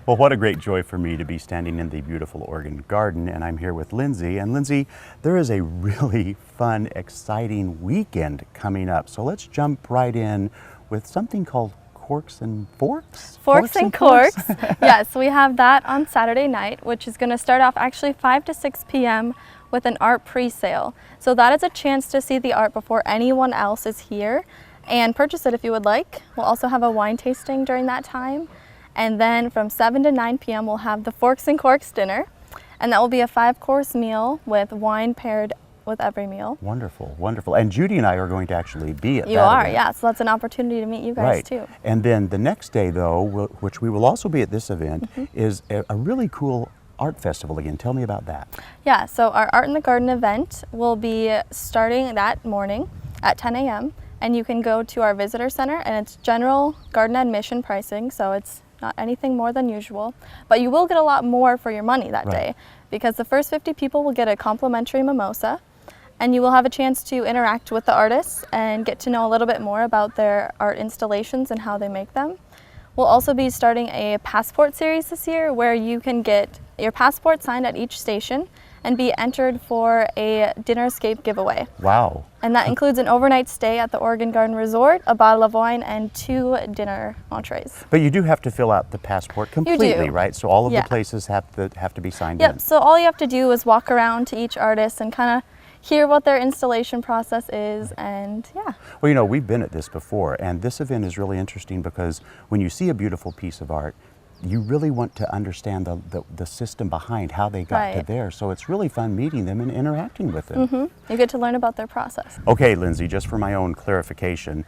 Well, what a great joy for me to be standing in the beautiful Oregon garden, and I'm here with Lindsay. And Lindsay, there is a really fun, exciting weekend coming up. So let's jump right in with something called Corks and Forks? Forks and Corks. Yes, we have that on Saturday night, which is going to start off actually 5 to 6 p.m. with an art pre-sale. So that is a chance to see the art before anyone else is here and purchase it if you would like. We'll also have a wine tasting during that time. And then from 7 to 9 p.m. we'll have the Forks and Corks dinner. And that will be a 5-course meal with wine paired with every meal. Wonderful, wonderful. And Judy and I are going to actually be at that You are, event. yeah. So that's an opportunity to meet you guys too. And then the next day though, which we will also be at this event, is a really cool art festival again. Tell me about that. Yeah, so our Art in the Garden event will be starting that morning at 10 a.m. And you can go to our visitor center, and it's general garden admission pricing, so it's not anything more than usual. But you will get a lot more for your money that day, because the first 50 people will get a complimentary mimosa, and you will have a chance to interact with the artists and get to know a little bit more about their art installations and how they make them. We'll also be starting a passport series this year where you can get your passport signed at each station and be entered for a dinner escape giveaway. Wow. And that includes an overnight stay at the Oregon Garden Resort, a bottle of wine, and 2 dinner entrees. But you do have to fill out the passport completely, right? So all of the places have to be signed in. Yep, so all you have to do is walk around to each artist and kind of hear what their installation process is, and yeah. Well, you know, we've been at this before, and this event is really interesting because when you see a beautiful piece of art, you really want to understand the system behind how they got to there. So it's really fun meeting them and interacting with them. You get to learn about their process. Okay, Lindsay, just for my own clarification,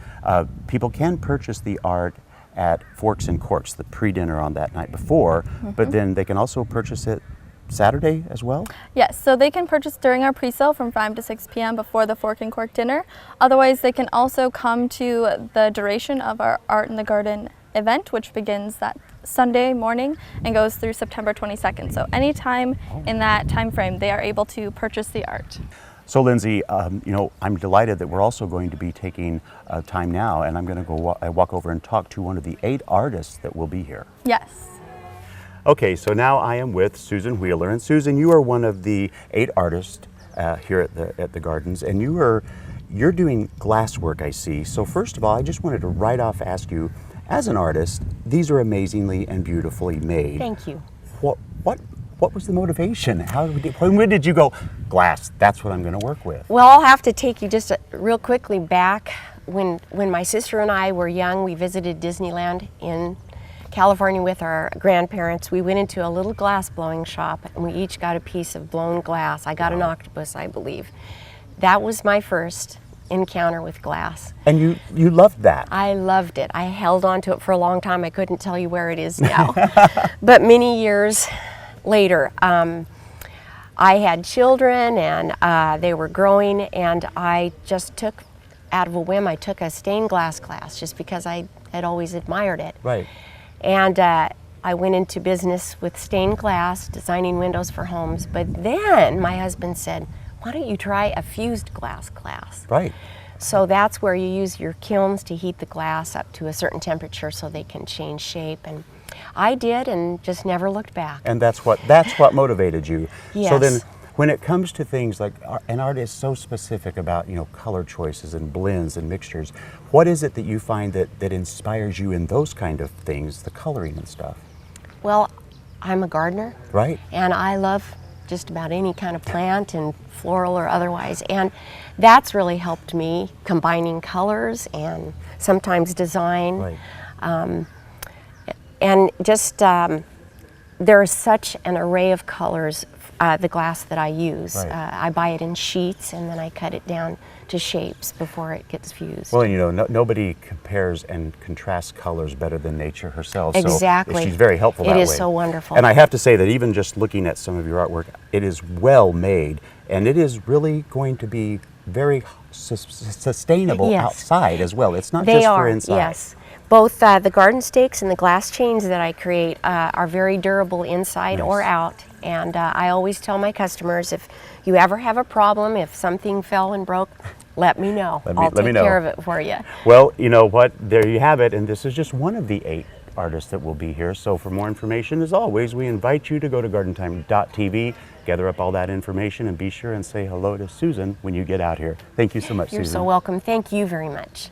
people can purchase the art at Forks and Corks, the pre-dinner on that night before, but then they can also purchase it Saturday as well? Yes, so they can purchase during our pre-sale from 5 to 6 p.m. before the Fork and Cork dinner. Otherwise, they can also come to the duration of our Art in the Garden event, which begins that Sunday morning and goes through September 22nd. So anytime in that time frame, they are able to purchase the art. So Lindsay, you know, I'm delighted that we're also going to be taking time now, and I'm going to go walk over and talk to one of the 8 artists that will be here. Yes. Okay, so now I am with Susan Wheeler, and Susan, you are one of the 8 artists here at the gardens, and you're doing glass work, I see. So first of all, I just wanted to right off ask you, as an artist, these are amazingly and beautifully made. Thank you. What was the motivation? When did you go, glass, that's what I'm going to work with? Well, I'll have to take you just real quickly back. When my sister and I were young, we visited Disneyland in California with our grandparents. We went into a little glass blowing shop, and we each got a piece of blown glass. I got an octopus, I believe. That was my first encounter with glass. And you loved that? I loved it. I held on to it for a long time. I couldn't tell you where it is now. But many years later, I had children, and they were growing, and I just took, out of a whim, I took a stained glass class just because I had always admired it. Right. And I went into business with stained glass, designing windows for homes. But then my husband said, why don't you try a fused glass class? Right. So that's where you use your kilns to heat the glass up to a certain temperature so they can change shape. And I did, and just never looked back. And that's what motivated you. Yes. So then, when it comes to things like, an art is so specific about, you know, color choices and blends and mixtures, what is it that you find that inspires you in those kind of things, the coloring and stuff? Well, I'm a gardener. Right. And I love just about any kind of plant, and floral or otherwise. And that's really helped me, combining colors and sometimes design. Right. And just, there's such an array of colors, the glass that I use. Right. I buy it in sheets, and then I cut it down to shapes before it gets fused. Well, you know, nobody compares and contrasts colors better than nature herself. Exactly. So she's very helpful that way. It is so wonderful. And I have to say that even just looking at some of your artwork, it is well made, and it is really going to be very sustainable outside as well. It's not just for inside. Yes. Both the garden stakes and the glass chains that I create are very durable inside or out. And I always tell my customers, if you ever have a problem, if something fell and broke, let me know. I'll take care of it for you. Well, you know what? There you have it. And this is just one of the 8 artists that will be here. So for more information, as always, we invite you to go to gardentime.tv, gather up all that information, and be sure and say hello to Susan when you get out here. Thank you so much, You're Susan. so welcome. Thank you very much.